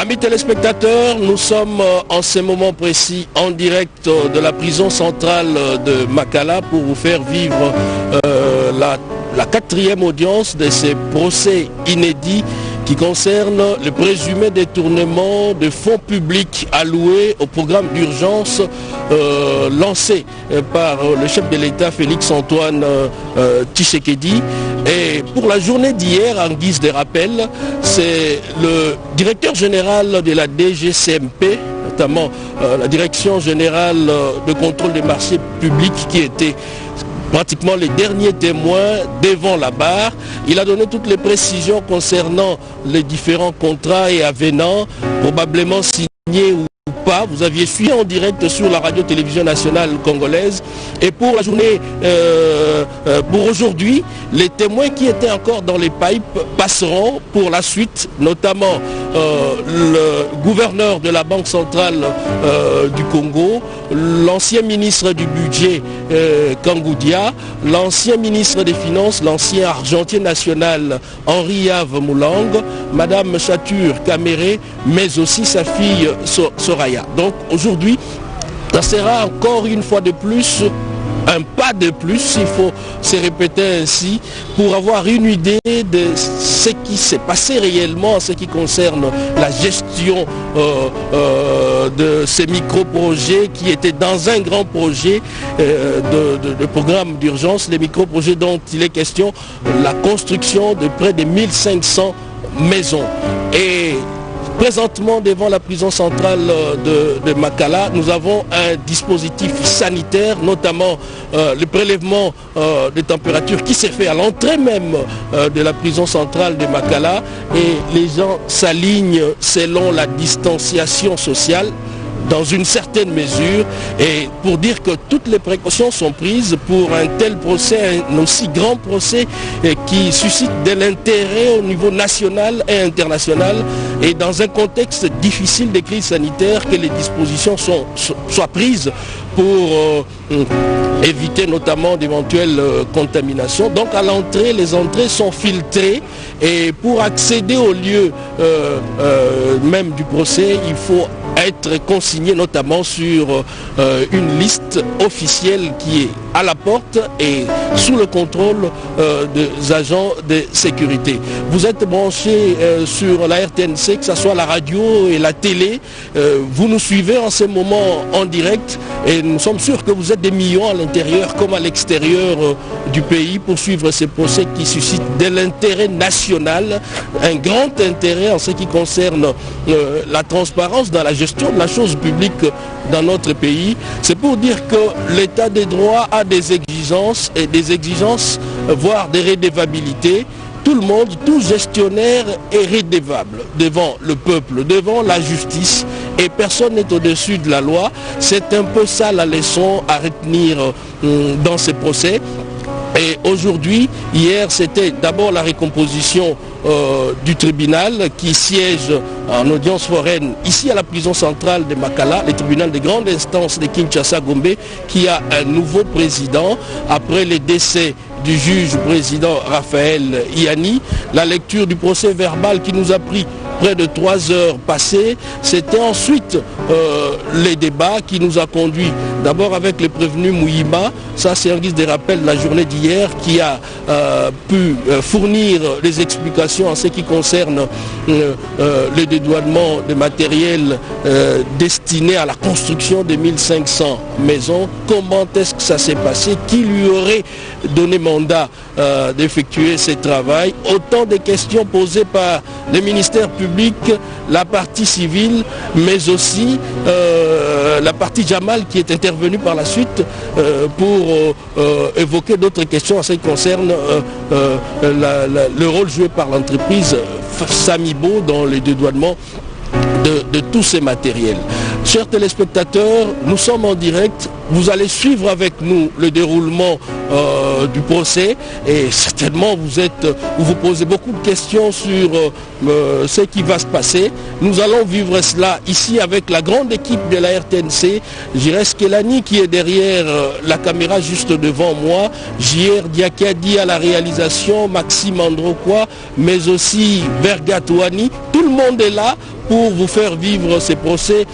Amis téléspectateurs, nous sommes en ce moment précis en direct de la prison centrale de Makala pour vous faire vivre la quatrième audience de ces procès inédits qui concerne le présumé détournement de fonds publics alloués au programme d'urgence lancé par le chef de l'État Félix-Antoine Tshisekedi. Et pour la journée d'hier, en guise de rappel, c'est le directeur général de la DGCMP, notamment la Direction générale de contrôle des marchés publics, qui était pratiquement les derniers témoins devant la barre. Il a donné toutes les précisions concernant les différents contrats et avenants, probablement signés ou pas. Vous aviez suivi en direct sur la radio-télévision nationale congolaise. Et pour la journée, pour aujourd'hui, les témoins qui étaient encore dans les pipes passeront pour la suite, notamment le gouverneur de la Banque centrale du Congo, l'ancien ministre du budget Kangoudia, l'ancien ministre des Finances, l'ancien argentier national Henri-Yves Moulang, Madame Chatur Kamere, mais aussi sa fille Soraya. Donc aujourd'hui, ça sera encore une fois de plus un pas de plus, il faut se répéter ainsi, pour avoir une idée de ce qui s'est passé réellement en ce qui concerne la gestion de ces micro-projets qui étaient dans un grand projet de programme d'urgence, les micro-projets dont il est question, la construction de près de 1500 maisons. Et présentement, devant la prison centrale de Makala, nous avons un dispositif sanitaire, notamment le prélèvement des températures qui s'est fait à l'entrée même de la prison centrale de Makala, et les gens s'alignent selon la distanciation sociale dans une certaine mesure, et pour dire que toutes les précautions sont prises pour un tel procès, un aussi grand procès qui suscite de l'intérêt au niveau national et international, et dans un contexte difficile de crise sanitaire, que les dispositions soient prises pour éviter notamment d'éventuelles contaminations. Donc à l'entrée, les entrées sont filtrées, et pour accéder au lieu même du procès, il faut être consigné notamment sur une liste officielle qui est à la porte et sous le contrôle des agents de sécurité. Vous êtes branchés sur la RTNC, que ce soit la radio et la télé, vous nous suivez en ce moment en direct, et nous sommes sûrs que vous êtes des millions à l'intérieur comme à l'extérieur du pays pour suivre ces procès qui suscitent de l'intérêt national, un grand intérêt en ce qui concerne la transparence dans la gestion de la chose publique dans notre pays. C'est pour dire que l'état des droits a des exigences, et des exigences, voire des redevabilités. Tout le monde, tout gestionnaire est redevable devant le peuple, devant la justice, et personne n'est au-dessus de la loi. C'est un peu ça la leçon à retenir dans ces procès. Et aujourd'hui, hier, c'était d'abord la récomposition du tribunal qui siège en audience foraine ici à la prison centrale de Makala, le tribunal de grande instance de Kinshasa-Gombe, qui a un nouveau président après le décès du juge président Raphaël Iani. La lecture du procès verbal qui nous a pris près de 3 heures passées. C'était ensuite les débats qui nous a conduits d'abord avec le prévenu Mouyima. Ça, c'est en guise de rappel la journée d'hier, qui a pu fournir des explications en ce qui concerne le dédouanement de matériel destiné à la construction de 1500 maisons. Comment est-ce que ça s'est passé? Qui lui aurait donné mandat d'effectuer ce travail? Autant de questions posées par le ministère public, la partie civile, mais aussi la partie Jamal qui est intervenue par la suite pour évoquer d'autres questions en ce qui concerne le rôle joué par l'entreprise Samibo dans le dédouanement de tous ces matériels. Chers téléspectateurs, nous sommes en direct. Vous allez suivre avec nous le déroulement du procès, et certainement vous vous posez beaucoup de questions sur ce qui va se passer. Nous allons vivre cela ici avec la grande équipe de la RTNC. J'irai Skelani qui est derrière la caméra juste devant moi, JR Diakadi à la réalisation, Maxime Androkwa, mais aussi Vergatouani. Tout tout le monde est là pour vous faire vivre ces procès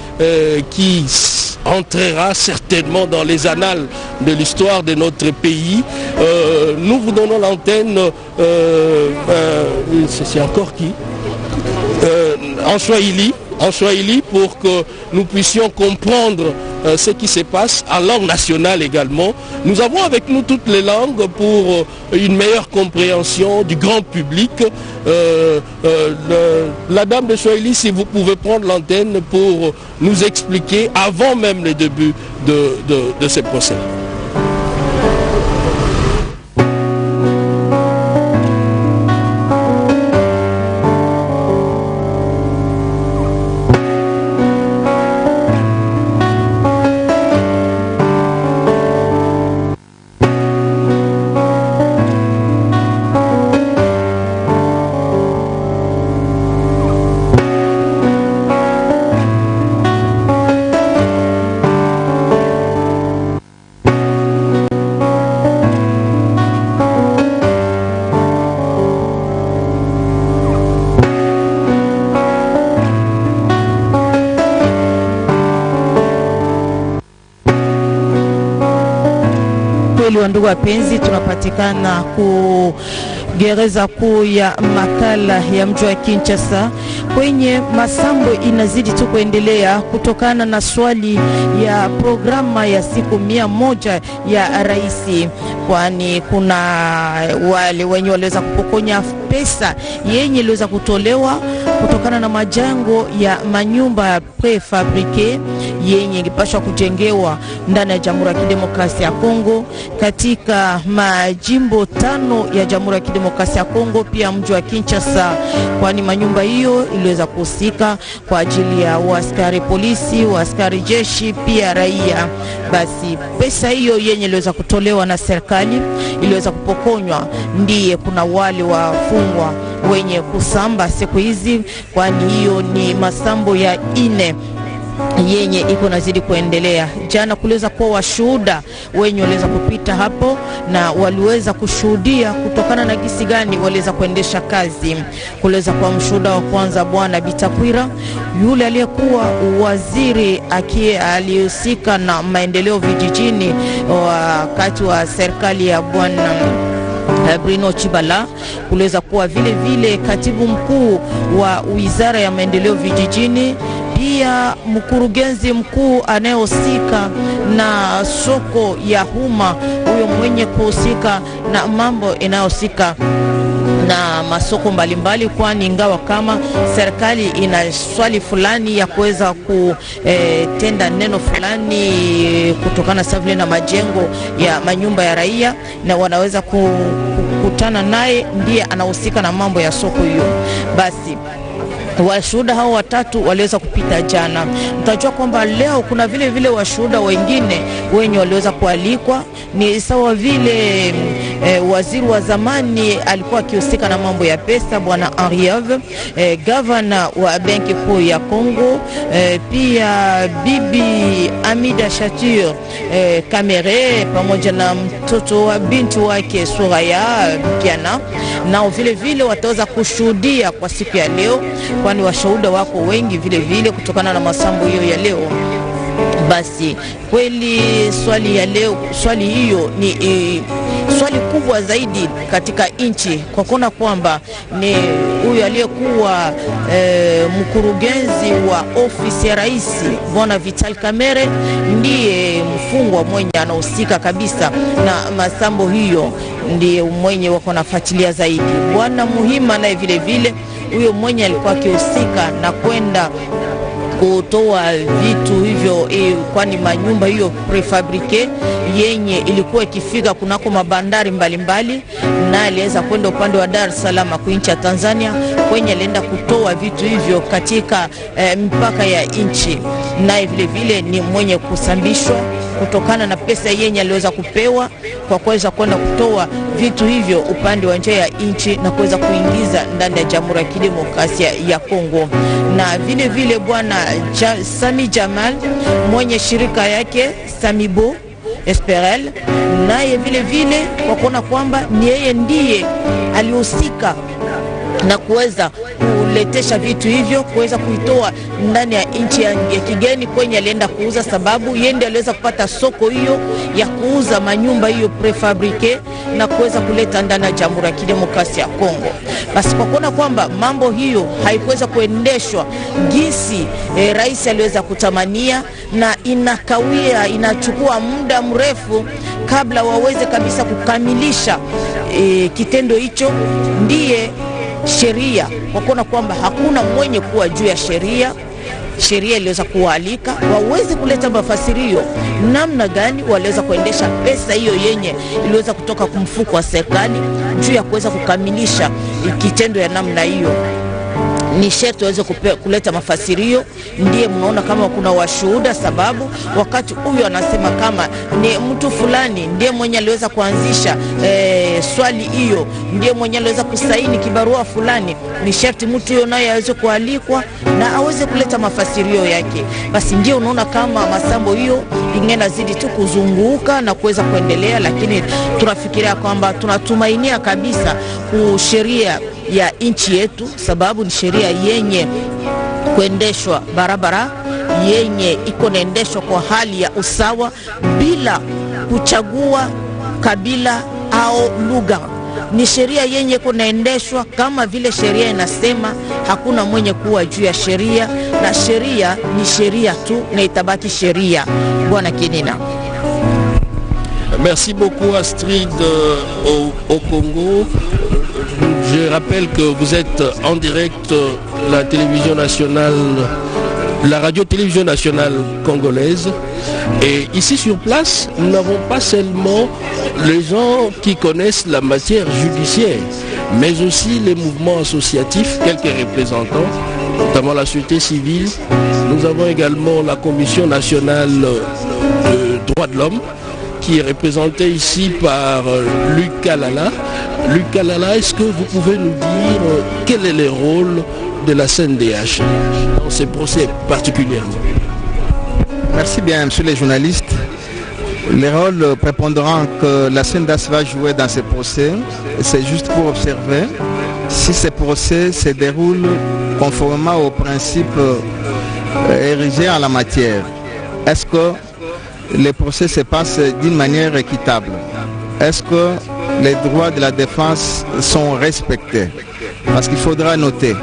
qui entrera certainement dans les annales de l'histoire de notre pays. Nous vous donnons l'antenne, c'est encore qui en Swahili pour que nous puissions comprendre ce qui se passe en langue nationale également. Nous avons avec nous toutes les langues pour une meilleure compréhension du grand public. La dame de Swahili, si vous pouvez prendre l'antenne pour nous expliquer avant même le début de ce procès. Ndugu wapenzi, tunapatikana ku gereza kuu ya Makala ya mji wa Kinshasa. Kwenye masambo inazidi tu kuendelea kutokana na swali ya programa ya siku 100 ya rais, kwani kuna wale wenye waliweza kupokonya pesa yenye iliweza kutolewa kutokana na majengo ya manyumba prefabrike yenye ingepashwa kujengewa ndani ya Jamhuri ya Kidemokrasia ya Kongo katika majimbo 5 ya Jamhuri ya Kidemokrasia ya Kongo, pia mji wa Kinshasa, kwani manyumba hiyo iliweza kuhusika kwa ajili ya askari polisi, askari jeshi, pia raia. Basi pesa hiyo yenye iliweza kutolewa na serikali iliweza kupokonywa, ndiye kuna wale wafungwa wenye kusamba siku hizi, kwani hiyo ni masambo ya 4 yenye iko nazidi kuendelea. Jana kuliweza kuwa washuhuda wenye waliweza kupita hapo na waliweza kushuhudia kutokana na gisi gani waliweza kuendesha kazi. Kuliweza kuwa mshuhuda wa kwanza Bwana Bitakwira, yule aliyekuwa waziri aliyehusika na maendeleo vijijini wakati wa serikali ya Bwana Bruno Chibala. Kuliweza kuwa vile vile katibu mkuu wa wizara ya maendeleo vijijini, pia mkurugenzi mkuu anayehusika na soko ya umma, huyo mwenye kuhusika na mambo inayohusika na masoko mbalimbali, kwani ingawa kama serikali ina swali fulani ya kuweza kutenda neno fulani kutokana vile na majengo ya manyumba ya raia, na wanaweza kukutana naye, ndiye anahusika na mambo ya soko hiyo. Basi washuhuda hao watatu waliweza kupita jana. Mtajua kwamba leo kuna vile vile washuhuda wengine wenye waliweza kualikwa, ni sawa vile waziri wa zamani alikuwa akihusika na mambo ya pesa Bwana Henri, governor wa benki kuu ya Kongo, pia bibi Amida Chature Kamere pamoja na mtoto wa binti wake Soraya Kiana, nao vile vile wataweza kushuhudia kwa siku ya leo, kwani washuhuda wako wengi vile vile kutokana na masambo hiyo ya leo. Basi kweli swali ya leo, swali hiyo ni swali kubwa zaidi katika nchi, kwa kuona kwamba ni huyu aliyekuwa mkurugenzi wa ofisi ya rais Bwana Vital Kamerhe ndiye mfungwa mwenye anahusika kabisa na masambo hiyo, ndiye mwenye wako nafuatilia zaidi. Bwana Muhima naye vile vile huyo mwenye alikuwa akihusika na kwenda kutoa vitu hivyo, kwani manyumba hiyo prefabrike yenye ilikuwa ikifika kunako mabandari mbalimbali, na aliweza kwenda upande wa Dar es Salaam kuinchi ya Tanzania, kwenye alienda kutoa vitu hivyo katika mpaka ya nchi, naye vile vile ni mwenye kusambishwa kutokana na pesa yenye aliweza kupewa kwa kuweza kwenda kutoa vitu hivyo upande wa nje ya nchi na kuweza kuingiza ndani ya Jamhuri ya Kidemokrasia ya Kongo. Na vile vile Bwana Sami Jamal mwenye shirika yake Samibo Esperel, naye vile vile kwa kuona kwamba ni yeye ndiye alihusika na kuweza kuletesha vitu hivyo, kuweza kuitoa ndani ya nchi ya kigeni kwenye alienda kuuza, sababu yende aliweza kupata soko hiyo ya kuuza manyumba hiyo prefabrike na kuweza kuleta ndani ya Jamhuri ya Kidemokrasia ya Kongo. Basi kwa kuona kwamba mambo hiyo haikuweza kuendeshwa gisi rais aliweza kutamania, na inakawia, inachukua muda mrefu kabla waweze kabisa kukamilisha kitendo hicho, ndiye sheria, kwa kuona kwamba hakuna mwenye kuwa juu ya sheria, sheria iliweza kuwaalika waweze kuleta mafasirio namna gani waliweza kuendesha pesa hiyo yenye iliweza kutoka kumfuko wa serikali juu ya kuweza kukamilisha kitendo ya namna hiyo. Ni sherti waweze kuleta mafasirio. Ndiye mnaona kama kuna washuhuda, sababu wakati huyo anasema kama ni mtu fulani ndiye mwenye aliweza kuanzisha swali hiyo, ndiye mwenye aliweza kusaini kibarua fulani, ni sherti mtu huyo naye aweze kualikwa na aweze kuleta mafasirio yake. Basi ndio unaona kama masambo hiyo ingena zidi tu kuzunguka na kuweza kuendelea, lakini tunafikiria kwamba tunatumainia kabisa sheria ya nchi yetu, sababu ni sheria yenye kuendeshwa barabara, yenye iko naendeshwa kwa hali ya usawa bila kuchagua kabila au lugha. Ni sheria yenye kunaendeshwa kama vile sheria inasema, hakuna mwenye kuwa juu ya sheria, na sheria ni sheria tu na itabaki sheria. Bwana Kinina. Merci beaucoup Astrid au Congo. Je rappelle que vous êtes en direct la télévision nationale, la radio-télévision nationale congolaise. Et ici sur place, nous n'avons pas seulement les gens qui connaissent la matière judiciaire, mais aussi les mouvements associatifs, quelques représentants, notamment la société civile. Nous avons également la Commission nationale de droits de l'homme, qui est représentée ici par Luc Kalala. Luc Kalala, est-ce que vous pouvez nous dire quel est le rôle de la CNDH dans ces procès particulièrement? Merci bien, monsieur les journalistes. Le rôle prépondérant que la CNDH va jouer dans ces procès, c'est juste pour observer si ces procès se déroulent conformément aux principes érigés en la matière. Est-ce que les procès se passent d'une manière équitable? Est-ce que les droits de la défense sont respectés? Parce qu'il faudra noter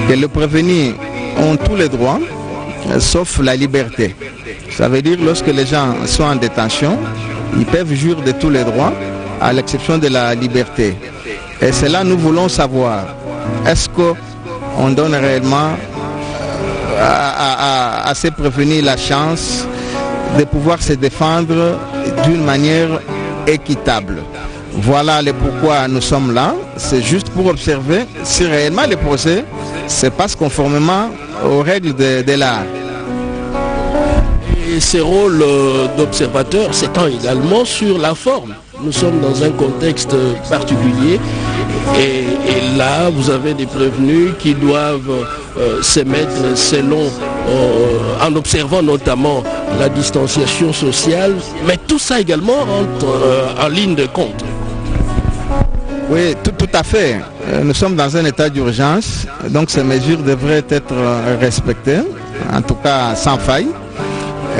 que les prévenus ont tous les droits, sauf la liberté. Ça veut dire lorsque les gens sont en détention, ils peuvent jouir de tous les droits, à l'exception de la liberté. Et c'est là nous voulons savoir, est-ce qu'on donne réellement à ces prévenus la chance de pouvoir se défendre d'une manière équitable? Voilà le pourquoi nous sommes là. C'est juste pour observer si réellement le procès se passe conformément aux règles de l'art. Et ces rôles d'observateur s'étend également sur la forme. Nous sommes dans un contexte particulier et là vous avez des prévenus qui doivent se mettre selon, en observant notamment la distanciation sociale, mais tout ça également entre en ligne de compte. Oui, tout à fait. Nous sommes dans un état d'urgence, donc ces mesures devraient être respectées, en tout cas sans faille,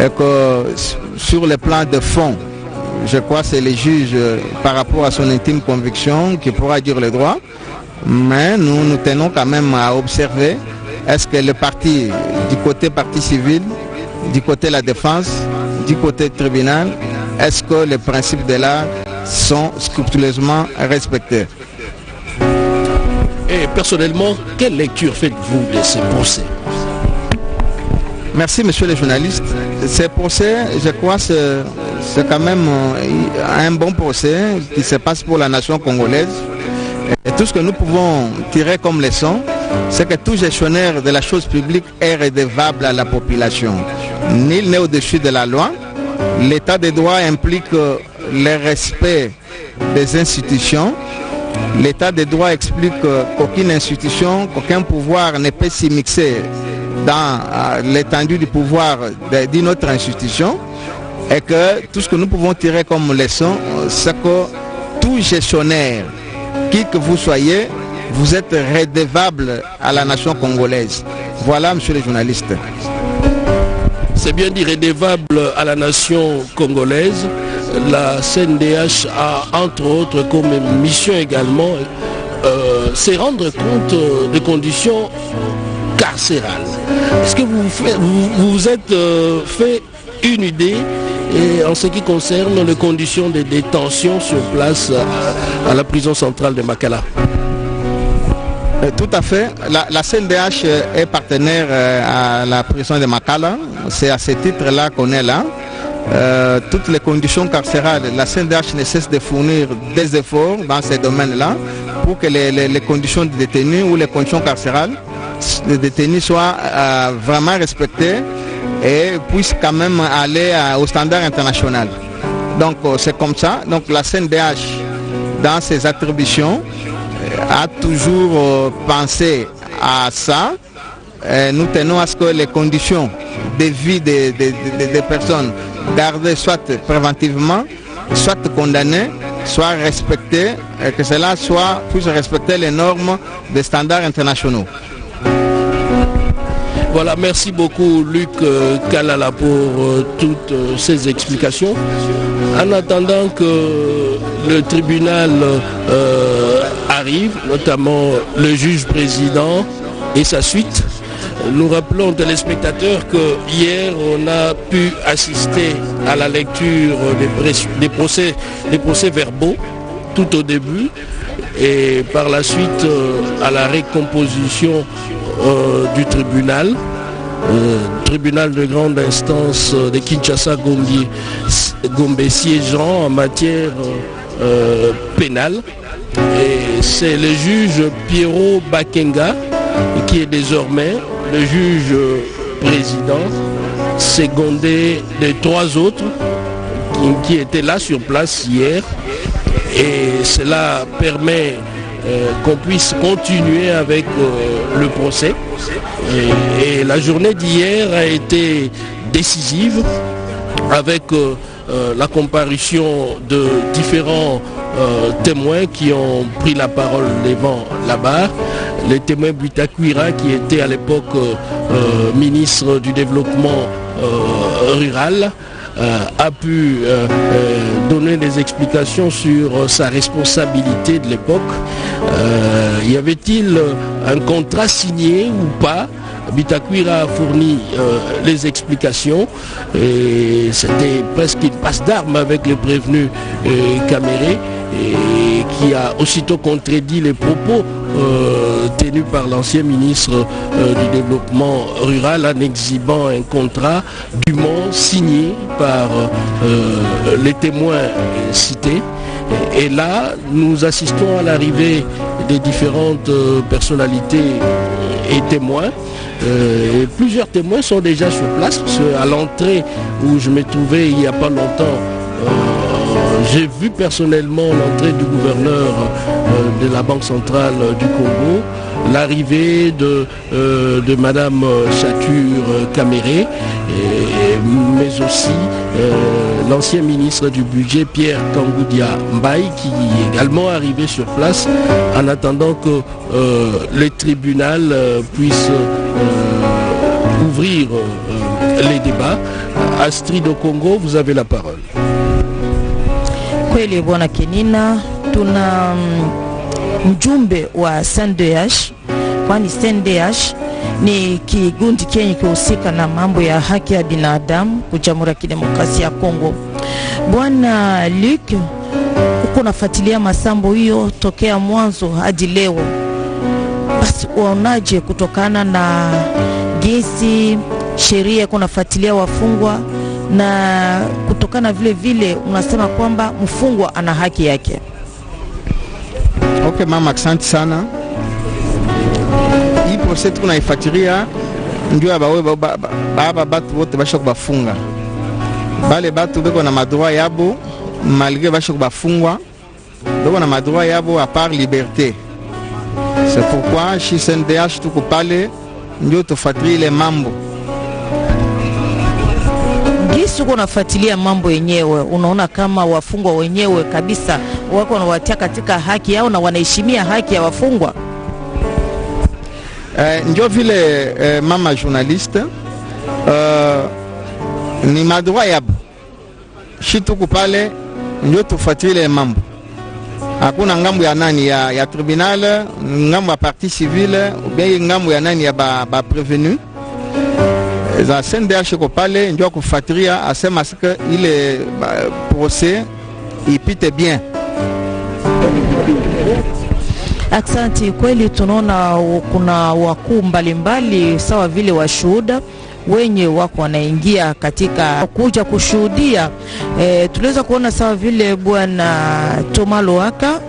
et que sur le plan de fond, je crois que c'est le juge par rapport à son intime conviction qui pourra dire le droit, mais nous tenons quand même à observer est-ce que le parti, du côté parti civil, du côté de la défense, du côté tribunal, est-ce que les principes de l'art sont scrupuleusement respectés? Et personnellement, quelle lecture faites-vous de ces procès? Merci monsieur le journaliste. Ces procès, je crois que c'est quand même un bon procès qui se passe pour la nation congolaise. Et tout ce que nous pouvons tirer comme leçon, c'est que tout gestionnaire de la chose publique est redevable à la population. Nul n'est au-dessus de la loi. L'état de droit implique le respect des institutions. L'état de droit explique qu'aucune institution, qu'aucun pouvoir ne peut s'immiscer dans l'étendue du pouvoir d'une autre institution, et que tout ce que nous pouvons tirer comme leçon, c'est que tout gestionnaire, qui que vous soyez, vous êtes redevable à la nation congolaise. Voilà, monsieur le journaliste. C'est bien dit, redevable à la nation congolaise. La CNDH a entre autres comme mission également c'est rendre compte des conditions carcérales. Est-ce que vous vous êtes fait une idée en ce qui concerne les conditions de détention sur place à la prison centrale de Makala? Tout à fait. La CNDH est partenaire à la prison de Makala. C'est à ce titre-là qu'on est là. Toutes les conditions carcérales, la CNDH ne cesse de fournir des efforts dans ces domaines-là pour que les conditions de détenus ou les conditions carcérales des détenus soient vraiment respectées et puissent quand même aller au standard international. Donc c'est comme ça. Donc la CNDH, dans ses attributions, a toujours pensé à ça. Nous tenons à ce que les conditions de vie des personnes gardées soit préventivement, soit condamnées, soient respectées, et que cela puisse respecter les normes des standards internationaux. Voilà, merci beaucoup Luc Kalala pour toutes ces explications. En attendant que le tribunal arrive, notamment le juge président et sa suite, nous rappelons aux téléspectateurs que hier on a pu assister à la lecture des procès verbaux tout au début et par la suite à la récomposition du tribunal de grande instance de Kinshasa-Gombe siégeant en matière pénale. Et c'est le juge Pierrot Bakenga qui est désormais le juge président, secondé de 3 autres qui étaient là sur place hier. Et cela permet qu'on puisse continuer avec le procès. Et la journée d'hier a été décisive avec la comparution de différents témoins qui ont pris la parole devant la barre. Le témoin Butakwira, qui était à l'époque ministre du développement rural, a pu donner des explications sur sa responsabilité de l'époque. Y avait-il un contrat signé ou pas? Butakwira a fourni les explications et c'était presque une passe d'armes avec le prévenu Caméré, et qui a aussitôt contredit les propos tenus par l'ancien ministre du développement rural en exhibant un contrat dûment signé par les témoins cités. Et là, nous assistons à l'arrivée des différentes personnalités et témoins. Et plusieurs témoins sont déjà sur place, parce qu'à l'entrée où je me trouvais il n'y a pas longtemps, j'ai vu personnellement l'entrée du gouverneur de la Banque centrale du Congo, l'arrivée de Madame Chature Caméré, mais aussi l'ancien ministre du budget Pierre Kangoudia Mbaye, qui est également arrivé sur place en attendant que le tribunal puisse ouvrir les débats. Astrid au Congo, vous avez la parole. Kweli bwana Kenina, tuna mjumbe wa CNDH, kwani CNDH ni kigundi kenye kuhusika na mambo ya haki ya binadamu kwa Jamhuri ya Kidemokrasia ya Kongo. Bwana Luc, uko nafuatilia masambo hiyo tokea mwanzo hadi leo. Basi uonaje kutokana na jinsi sheria kunafuatilia wafungwa na kutokana vile vile unasema kwamba mfungwa ana haki yake? Okay mama, asante sana. Hii procès tunaifuatilia ndio baba batu wote basha kubafunga. Bale batu beko na madroit yabo malgré basha kubafungwa. Beko na madroit yabo à part liberté. C'est pourquoi chez CNDH tuko pale ndio tufuatilie ile mambo. Gisi uko nafuatilia mambo yenyewe, unaona kama wafungwa wenyewe kabisa wako wanawatia katika haki yao na wanaheshimia haki ya wafungwa? ndio vile mama journaliste ni madroit yabo shituku pale ndio tufuatilie mambo. Hakuna ngambo ya nani ya tribunal, ngambo ya partie civile ou bien ngambo ya nani ya ba prévenu. Za CNDH ko pale ndio kufuatilia asema sika ile procès ipite bien. Aksanti, kweli tunaona kuna wakuu mbalimbali sawa vile washuhuda wenye wako wanaingia katika kuja kushuhudia. Tuliweza kuona sawa vile bwana Thomas Loaka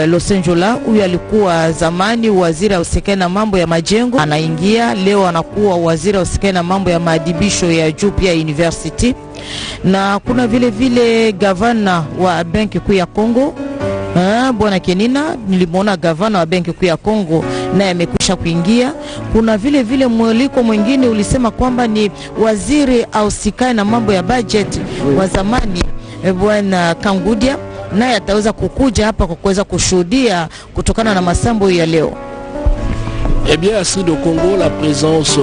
Losenjola, huyu alikuwa zamani waziri ausikana na mambo ya majengo, anaingia leo anakuwa waziri ausikana na mambo ya maadibisho ya juu pia university. Na kuna vile vile gavana wa benki kuu ya Kongo bwana Kenina, nilimwona gavana wa benki kuu ya Kongo naye amekwisha kuingia. Kuna vile vile mwaliko mwingine ulisema kwamba ni waziri ausikane na mambo ya budget wa zamani bwana Kangudia, naye ataweza kukuja hapa kwa kuweza kushuhudia kutokana na masambo ya leo. Eh bien, à Sud au Congo, la présence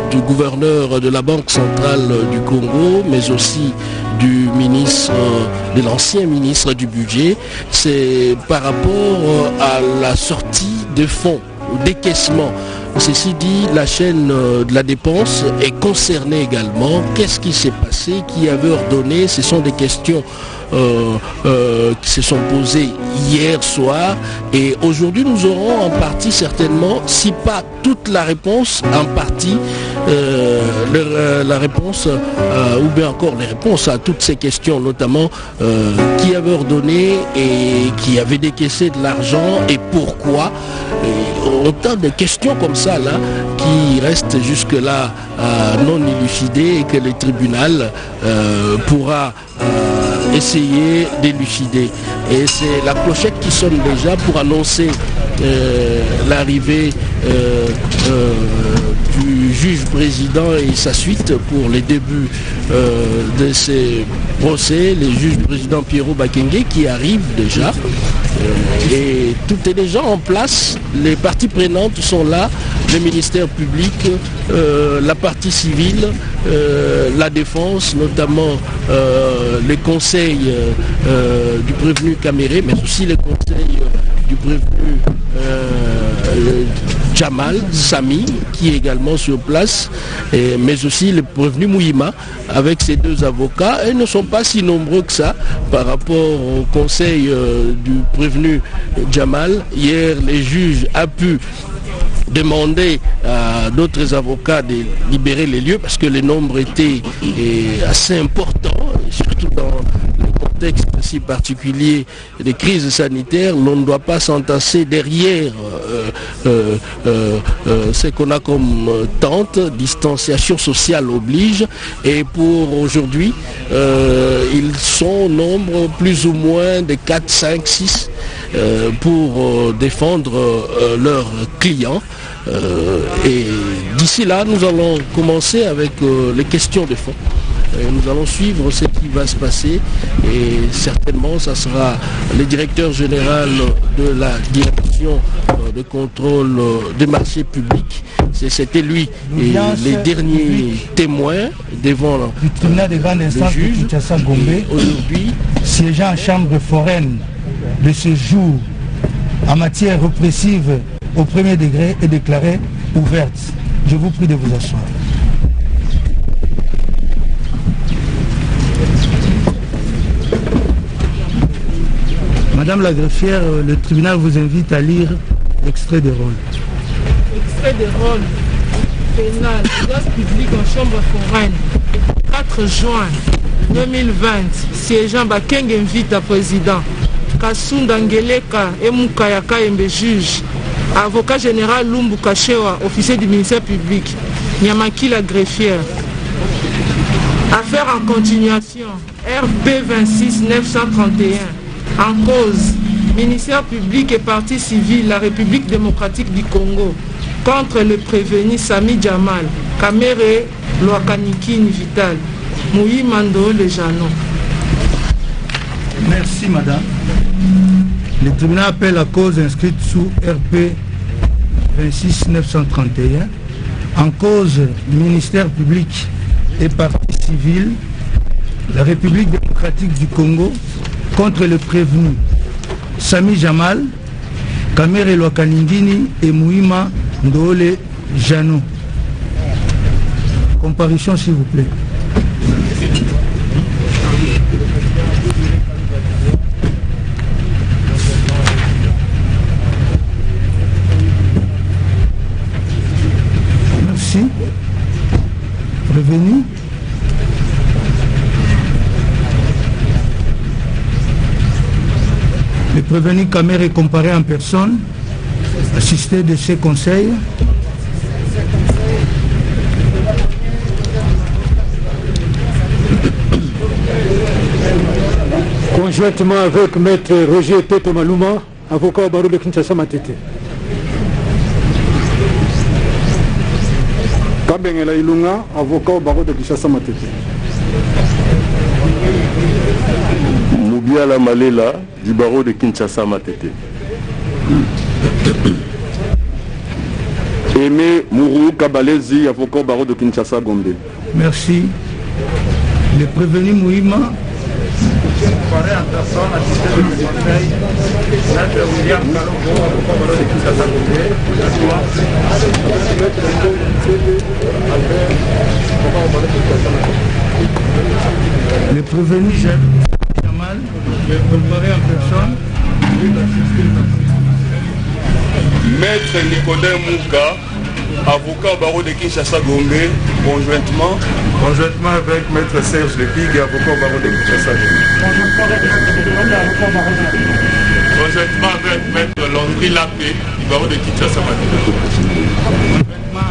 du gouverneur de la Banque centrale du Congo, mais aussi du ministre, de l'ancien ministre du budget, c'est par rapport à la sortie de fonds, au décaissement. Ceci dit, la chaîne de la dépense est concernée également. Qu'est-ce qui s'est passé? Qui avait ordonné? Ce sont des questions qui se sont posées hier soir, et aujourd'hui nous aurons en partie certainement, si pas toute la réponse, en partie la réponse ou bien encore les réponses à toutes ces questions, notamment qui avait ordonné et qui avait décaissé de l'argent et pourquoi. Et autant de questions comme ça là qui restent jusque là non élucidées et que le tribunal pourra essayer d'élucider. Et c'est la clochette qui sonne déjà pour annoncer l'arrivée du juge président et sa suite pour les débuts de ces procès, le juge président Pierrot Bakenge qui arrive déjà. Et tout est déjà en place, les parties prenantes sont là, le ministère public, la partie civile, la défense, notamment les conseils du prévenu Caméré, mais aussi les conseils du prévenu Jamal Sami qui est également sur place, mais aussi le prévenu Mouima avec ses deux avocats. Ils ne sont pas si nombreux que ça par rapport au conseil du prévenu Jamal. Hier, les juges ont pu demander à d'autres avocats de libérer les lieux parce que le nombre était assez important, surtout dans le contexte si particulier des crises sanitaires. L'on ne doit pas s'entasser derrière ce qu'on a comme tente, distanciation sociale oblige, et pour aujourd'hui ils sont au nombre plus ou moins de 4, 5, 6 pour défendre leurs clients. Et d'ici là, nous allons commencer avec les questions de fond. Nous allons suivre ce qui va se passer et certainement ça sera le directeur général de la direction de contrôle des marchés publics. C'était lui et les derniers témoins devant du tribunal de grande instance de Kinshasa-Gombe, aujourd'hui siégeant en chambre foraine de ce jour en matière répressive au premier degré est déclarée ouverte. Je vous prie de vous asseoir. Madame la greffière, le tribunal vous invite à lire l'extrait de rôle. Extrait de rôle pénal, audience publique en chambre foraine, 4 juin 2020, siégeant Bakenge invite à président, Kasunda Ngeleka Emukayaka Embe juge, avocat général Lumbu Kachewa, officier du ministère public, Nyamaki la greffière. Affaire en continuation, RB 26 931. En cause, ministère public et partie civile, la République démocratique du Congo, contre le prévenu Sami Jamal, Kamere Loakanikini Vital, Mouyi Mando Le Janon. Merci madame. Le tribunal appelle la cause inscrite sous RP 26 931, en cause ministère public et partie civile, la République démocratique du Congo, contre le prévenu Sami Jamal, Kamere Lwakaningini et Mouima Ndole Jano. Comparution s'il vous plaît. Merci. Revenu. Le prévenu Kamere est comparé en personne, assisté de ses conseils. Conjointement avec Maître Roger Toto Maluma, avocat au barreau de Kinshasa Matete. Kabengela Ilunga, avocat au barreau de Kinshasa Matete. Moubiala Malela, du barreau de Kinshasa Matete. Aimé Mourou Kabalezi, avocat au barreau de Kinshasa Gombe. Merci. Le prévenu Mouima. Le prévenu Jamal, comparé en personne. Maître Nicodème Mouka, avocat au barreau de Kinshasa Gombe, conjointement avec Maître Serge Lepig, avocat au barreau de Kinshasa Gombe. Conjointement avec Maître Landry Lapé, du barreau de Kinshasa Matete.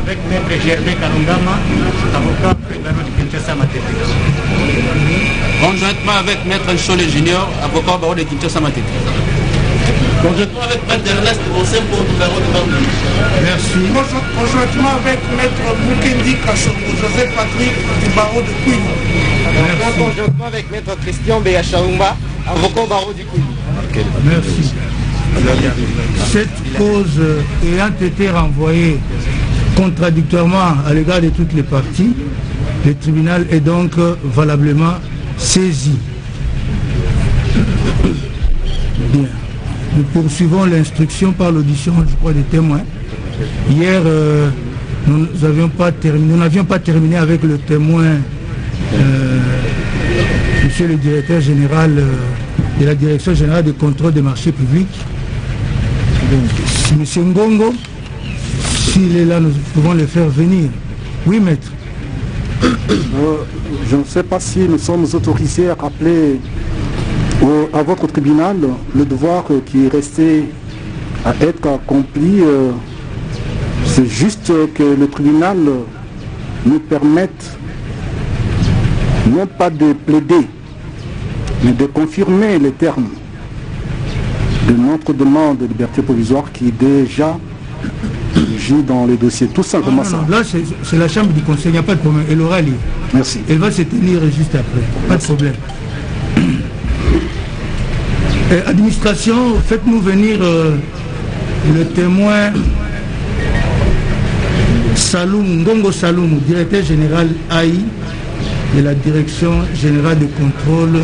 Avec Maître Gervais Kalungama, avocat du barreau de Kinshasa Matete. Conjointement avec Maître Nchole Junior, avocat au barreau de Kinshasa Matete. Conjointement avec Maître Ernest Osempo du barreau de Bambou. Merci. Conjointement avec Maître Mukendi Kachongo, Joseph Patrick du barreau de Kouilou. Conjointement avec Maître Christian Béachaoumba, avocat au barreau du Kouilou. Merci. Cette cause ayant été renvoyée contradictoirement à l'égard de toutes les parties, le tribunal est donc valablement saisi. Bien. Nous poursuivons l'instruction par l'audition, je crois, des témoins. Hier, nous n'avions pas terminé avec le témoin, monsieur le directeur général de la Direction générale de contrôle des marchés publics. Donc, monsieur Ngongo, s'il est là, nous pouvons le faire venir. Oui, maître. Je ne sais pas si nous sommes autorisés à rappeler à votre tribunal le devoir qui est resté à être accompli. C'est juste que le tribunal nous permette non pas de plaider, mais de confirmer les termes de notre demande de liberté provisoire qui est déjà joue dans les dossiers. Tout simplement ça. Là, c'est la chambre du conseil, il n'y a pas de problème. Elle aura lieu. Merci. Elle va se tenir juste après. Pas de problème. Administration, faites-nous venir le témoin Saloum, Ngongo Saloum, directeur général AI de la Direction générale de contrôle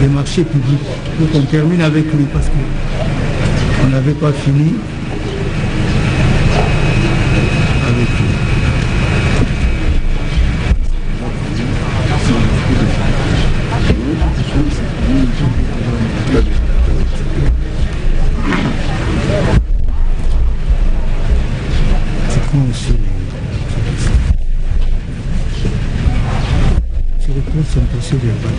des marchés publics. Donc on termine avec lui parce qu'on n'avait pas fini avec lui. Son procès verbal.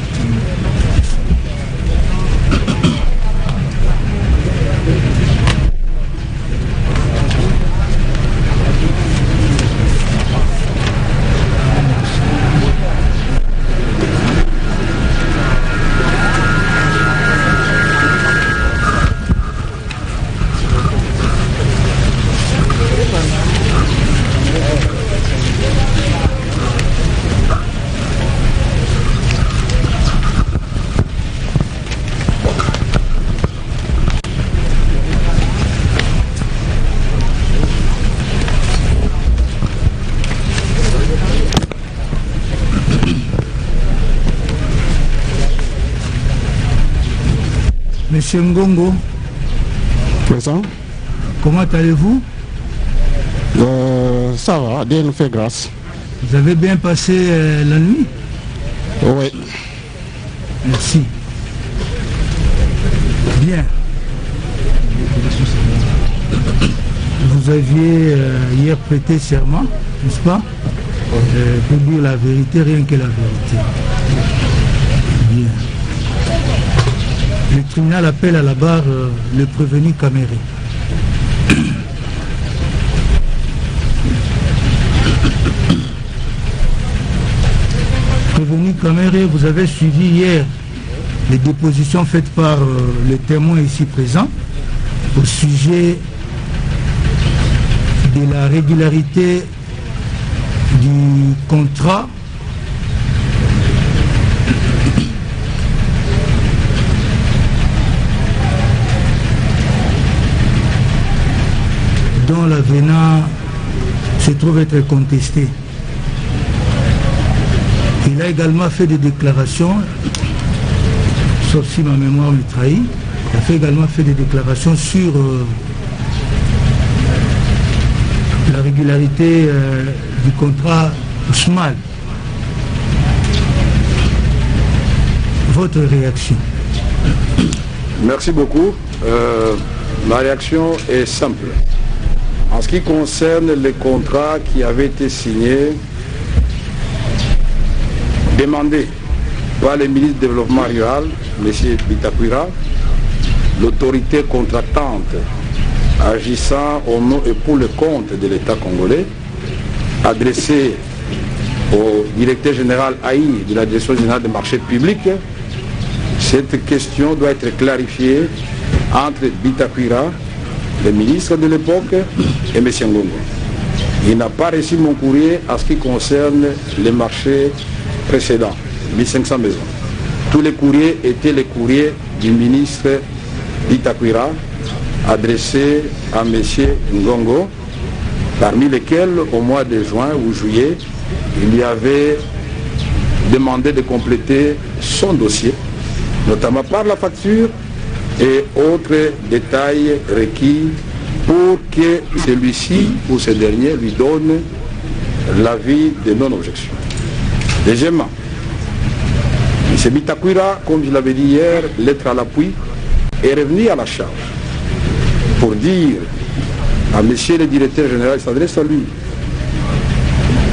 Monsieur Ngongo. Présent. Comment allez-vous? Ça va, Dieu nous fait grâce. Vous avez bien passé la nuit? Oui. Merci. Bien. Vous aviez hier prêté serment, n'est-ce pas? Pour dire la vérité, rien que la vérité. Bien. Le tribunal appelle à la barre le prévenu Caméré. Prévenu Caméré, vous avez suivi hier les dépositions faites par les témoins ici présents au sujet de la régularité du contrat dont l'avenant se trouve être contesté. Il a également fait des déclarations, sauf si ma mémoire me trahit, il a également fait des déclarations sur la régularité du contrat Ousmane. Votre réaction? Merci beaucoup. Ma réaction est simple. En ce qui concerne les contrats qui avaient été signés, demandés par le ministre du Développement rural, M. Bitakwira, l'autorité contractante agissant au nom et pour le compte de l'État congolais, adressé au directeur général Haï de la Direction générale des marchés publics, cette question doit être clarifiée entre Bitakwira, le ministre de l'époque, et M. Ngongo. Il n'a pas reçu mon courrier en ce qui concerne les marchés précédents, 1500 maisons. Tous les courriers étaient les courriers du ministre Bitakwira, adressés à M. Ngongo, parmi lesquels, au mois de juin ou juillet, il y avait demandé de compléter son dossier, notamment par la facture et autres détails requis pour que celui-ci ou ce dernier lui donne l'avis de non-objection. Deuxièmement, M. Bitakwira, comme je l'avais dit hier, lettre à l'appui, est revenu à la charge pour dire à M. le directeur général, il s'adresse à lui: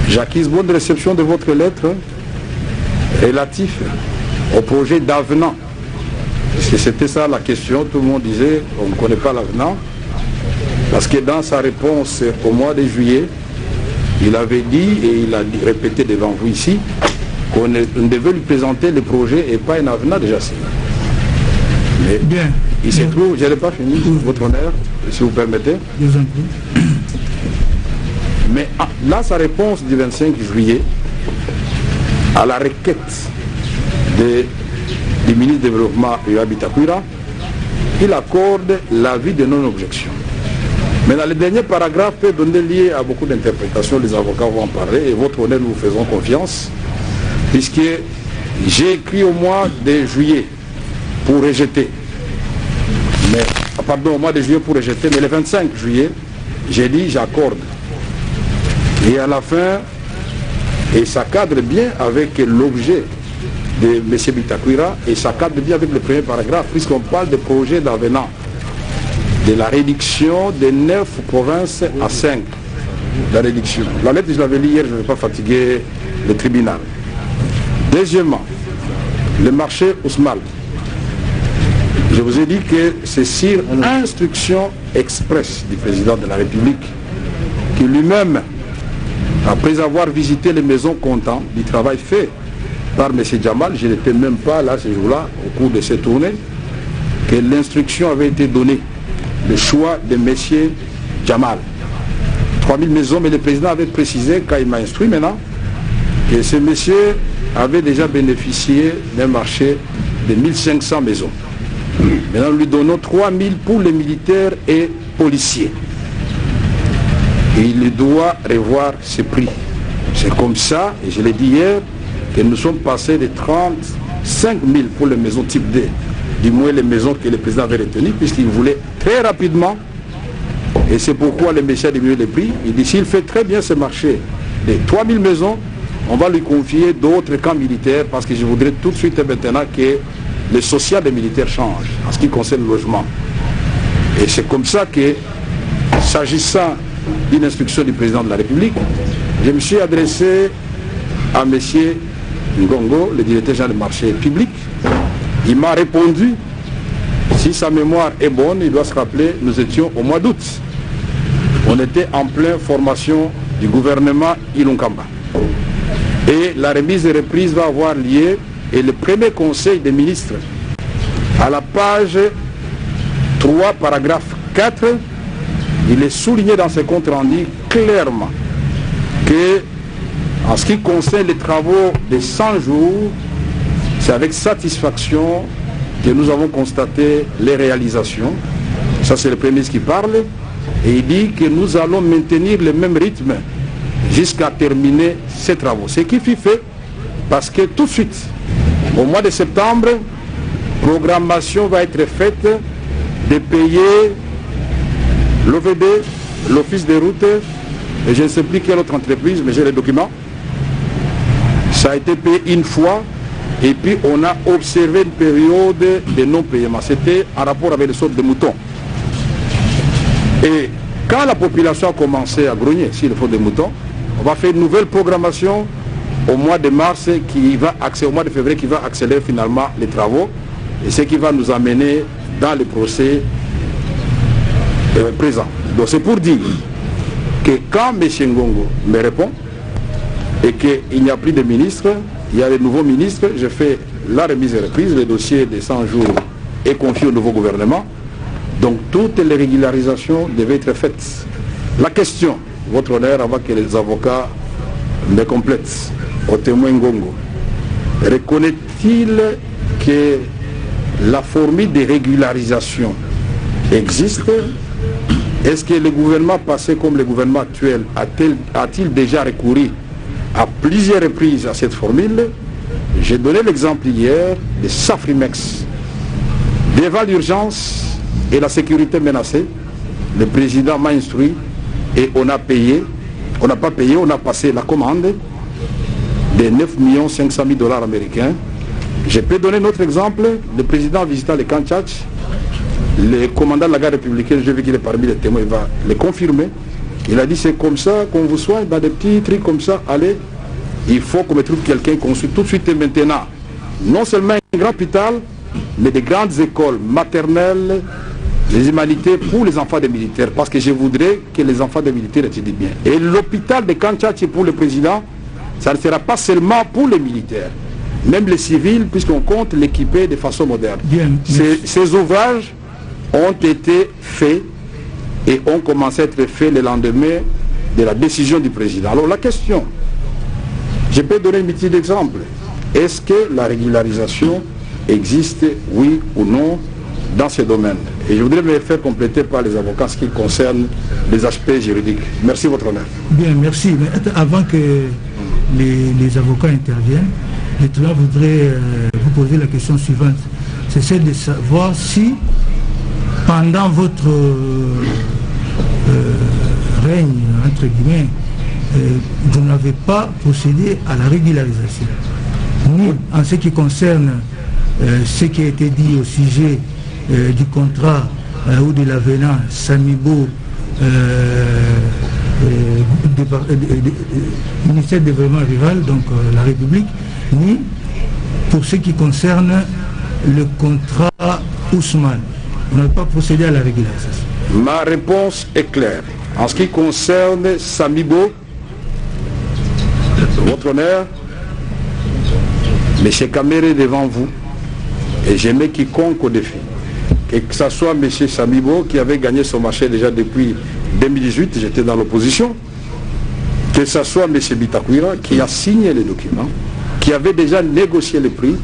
j'acquise bonne réception de votre lettre relative au projet d'avenant. Parce que c'était ça la question, tout le monde disait on ne connaît pas l'avenant. Parce que dans sa réponse au mois de juillet, il avait dit, et il a répété devant vous ici, qu'on devait lui présenter le projet et pas un avenant déjà signé. Mais bien, il se trouve, je n'ai pas fini, votre honneur, si vous permettez. Mais là, sa réponse du 25 juillet à la requête du ministre du Développement Yoabi Bitakwira, il accorde l'avis de non-objection. Mais dans le dernier paragraphe peut donner lieu à beaucoup d'interprétations, les avocats vont en parler, et votre honneur, nous vous faisons confiance, puisque j'ai écrit au mois de juillet pour rejeter, mais, pardon, au mois de juillet pour rejeter, mais le 25 juillet, j'ai dit j'accorde. Et à la fin, et ça cadre bien avec l'objet de M. Bitakwira, et ça cadre bien avec le premier paragraphe, puisqu'on parle de projet d'avenant, de la réduction de 9 provinces à 5. La réduction. La lettre, je l'avais lu hier, je ne vais pas fatiguer le tribunal. Deuxièmement, le marché Ousmane. Je vous ai dit que c'est sur instruction express du président de la République qui lui-même, après avoir visité les maisons comptant du travail fait par M. Djamal, je n'étais même pas là ce jour-là, au cours de cette tournée, que l'instruction avait été donnée, le choix de M. Djamal. 3000 maisons, mais le président avait précisé, quand il m'a instruit maintenant, que ce monsieur avait déjà bénéficié d'un marché de 1500 maisons. Maintenant, nous lui donnons 3000 pour les militaires et policiers. Et il doit revoir ses prix. C'est comme ça, et je l'ai dit hier, que nous sommes passés de 35 000 pour les maisons type D du moins les maisons que le président avait retenues, puisqu'il voulait très rapidement, et c'est pourquoi le monsieur a diminué les prix. Il dit, s'il fait très bien ce marché des 3000 maisons, on va lui confier d'autres camps militaires, parce que je voudrais tout de suite et maintenant que le social des militaires change en ce qui concerne le logement. Et c'est comme ça que, s'agissant d'une instruction du président de la République, je me suis adressé à M. Ngongo, le directeur général des marchés publics. Il m'a répondu, si sa mémoire est bonne, il doit se rappeler, nous étions au mois d'août. On était en pleine formation du gouvernement Ilunkamba. Et la remise et reprise va avoir lieu, et le premier conseil des ministres, à la page 3, paragraphe 4, il est souligné dans ses comptes rendus clairement que, en ce qui concerne les travaux de 100 jours, c'est avec satisfaction que nous avons constaté les réalisations. Ça, c'est le premier ministre qui parle. Et il dit que nous allons maintenir le même rythme jusqu'à terminer ces travaux. Ce qui fut fait parce que tout de suite, au mois de septembre, programmation va être faite de payer l'OVD, l'Office des routes, et je ne sais plus quelle autre entreprise, mais j'ai les documents. Ça a été payé une fois, et puis on a observé une période de non-paiement. C'était en rapport avec les sortes de moutons. Et quand la population a commencé à grogner, s'il faut des moutons, on va faire une nouvelle programmation au mois de mars, au mois de février, qui va accélérer finalement les travaux, et ce qui va nous amener dans le procès présent. Donc c'est pour dire que quand M. Ngongo me répond et qu'il n'y a plus de ministre, il y a de nouveaux ministres, je fais la remise et reprise, le dossier des 100 jours est confié au nouveau gouvernement. Donc toutes les régularisations devaient être faites. La question, votre honneur, avant que les avocats me complètent, au témoin Ngongo, reconnaît-il que la formule de régularisation existe? Est-ce que le gouvernement passé comme le gouvernement actuel a-t-il déjà recouru à plusieurs reprises à cette formule? J'ai donné l'exemple hier de Safrimex. Devant l'urgence et la sécurité menacée, le président m'a instruit et on a payé. On n'a pas payé, on a passé la commande de 9 500 000 $ américains. Je peux donner un autre exemple. Le président visitant le camp Tchatch, le commandant de la garde républicaine, je veux qu'il est parmi les témoins, il va le confirmer. Il a dit c'est comme ça qu'on vous soigne dans des petits trucs comme ça. Allez, il faut qu'on me trouve quelqu'un qu'on suit tout de suite et maintenant. Non seulement un grand hôpital, mais des grandes écoles maternelles, les humanités pour les enfants des militaires. Parce que je voudrais que les enfants des militaires étudient bien. Et l'hôpital de Kantchachi pour le président, ça ne sera pas seulement pour les militaires. Même les civils, puisqu'on compte l'équiper de façon moderne. Ces ouvrages ont été faits et ont commencé à être faits le lendemain de la décision du président. Alors la question, je peux donner un petit exemple. Est-ce que la régularisation existe, oui ou non, dans ce domaine? Et je voudrais me faire compléter par les avocats ce qui concerne les aspects juridiques. Merci, votre honneur. Bien, merci. Mais avant que les avocats interviennent, je voudrais vous poser la question suivante. C'est celle de savoir si, pendant votre règne, entre guillemets, vous n'avez pas procédé à la régularisation. Ni en ce qui concerne ce qui a été dit au sujet du contrat ou de l'avenant Samibo, ministère du développement rural, donc la République, ni pour ce qui concerne le contrat Ousmane. On n'a pas procédé à la régularisation. Ma réponse est claire. En ce qui concerne Samibo, votre honneur, M. Kamere devant vous, et j'aimais quiconque au défi. Que ce soit M. Samibo qui avait gagné son marché déjà depuis 2018, j'étais dans l'opposition, que ce soit M. Bitakwira qui a signé les documents, qui avait déjà négocié le prix,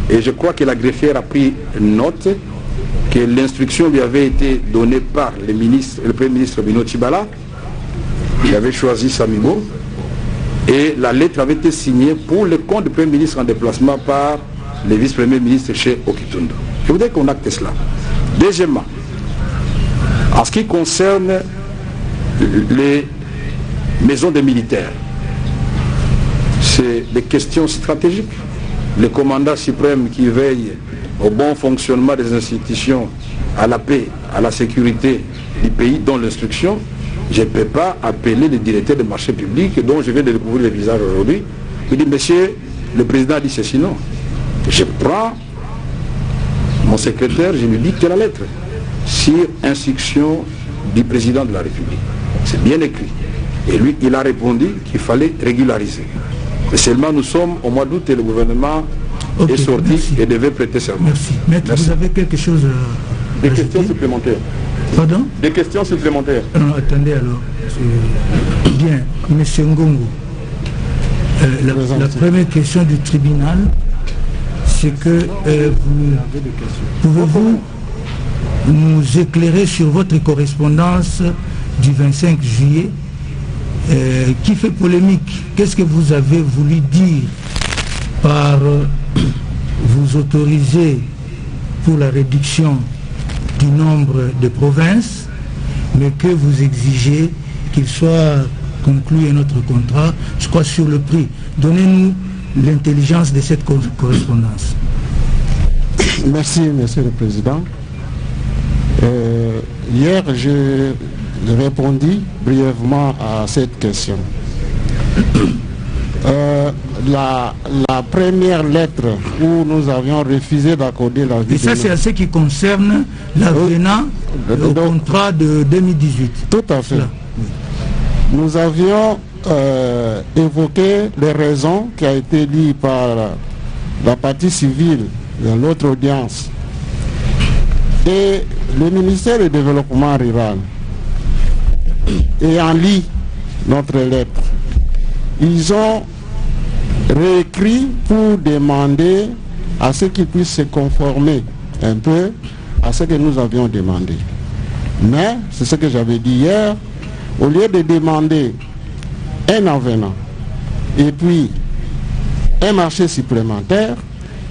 et je crois que la greffière a pris note que l'instruction lui avait été donnée par le Premier ministre Bino Tshibala, qui avait choisi Samibo, et la lettre avait été signée pour le compte du Premier ministre en déplacement par le vice-premier ministre chez Okitundo. Je voudrais qu'on acte cela. Deuxièmement, en ce qui concerne les maisons des militaires, c'est des questions stratégiques. Le commandant suprême qui veille au bon fonctionnement des institutions, à la paix, à la sécurité du pays, dont l'instruction, je ne peux pas appeler le directeur des marchés publics, dont je viens de découvrir le visage aujourd'hui. Il dit, monsieur, le président a dit ceci, non. Je prends mon secrétaire, je lui dicte la lettre sur instruction du président de la République. C'est bien écrit. Et lui, il a répondu qu'il fallait régulariser. Mais seulement nous sommes au mois d'août et le gouvernement est sorti et devait prêter serment. Merci. Maître, vous avez quelque chose à Des questions supplémentaires. Pardon? Des questions supplémentaires. Non, attendez alors. Bien, M. Ngongo. La première question du tribunal, c'est que pouvez-vous nous éclairer sur votre correspondance du 25 juillet qui fait polémique? Qu'est-ce que vous avez voulu dire par vous autoriser pour la réduction du nombre de provinces, mais que vous exigez qu'il soit conclu un autre contrat, je crois, sur le prix. Donnez-nous l'intelligence de cette correspondance. Merci, Monsieur le Président. Hier, je répondis brièvement à cette question. La première lettre où nous avions refusé d'accorder la vie. Et ça, c'est à ce qui concerne l'avenant au contrat de 2018. Tout à fait. Nous avions évoqué les raisons qui ont été dites par la partie civile dans l'autre audience. Et le ministère du Développement rural, ayant lu notre lettre, ils ont réécrit pour demander à ce qu'ils puissent se conformer un peu à ce que nous avions demandé. Mais, c'est ce que j'avais dit hier, au lieu de demander un avenant et puis un marché supplémentaire,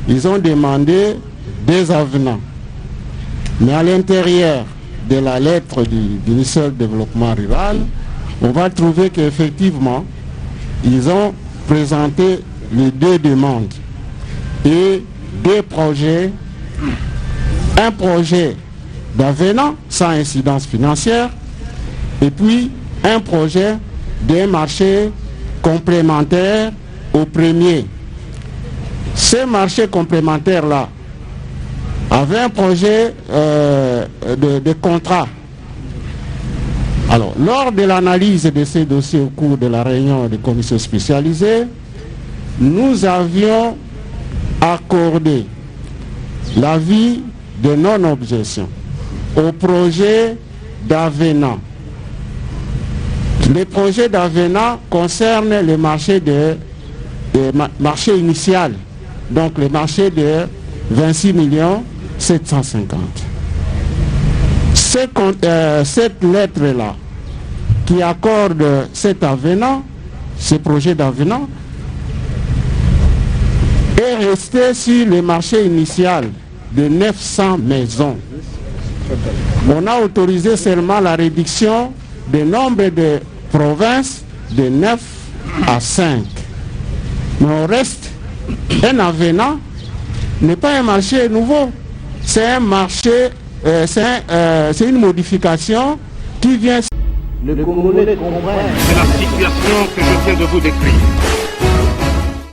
ils ont demandé des avenants. Mais à l'intérieur de la lettre du ministère du Développement rural, on va trouver qu'effectivement, ils ont présenté les deux demandes et deux projets, un projet d'avenant sans incidence financière et puis un projet d'un marché complémentaire au premier. Ce marché complémentaire-là avait un projet de contrat. Alors, lors de l'analyse de ces dossiers au cours de la réunion des commissions spécialisées, nous avions accordé l'avis de non-objection au projet d'avenant. Les projets d'avenant concernent le marché marché initial, donc le marché de 26 750 000. Cette lettre-là qui accorde cet avenant, ce projet d'avenant, est resté sur le marché initial de 900 maisons. On a autorisé seulement la réduction du nombre de provinces de 9 à 5. Mais au reste, un avenant n'est pas un marché nouveau. C'est un marché, c'est une modification qui vient... Le Congolais comprend. C'est la situation que je viens de vous décrire.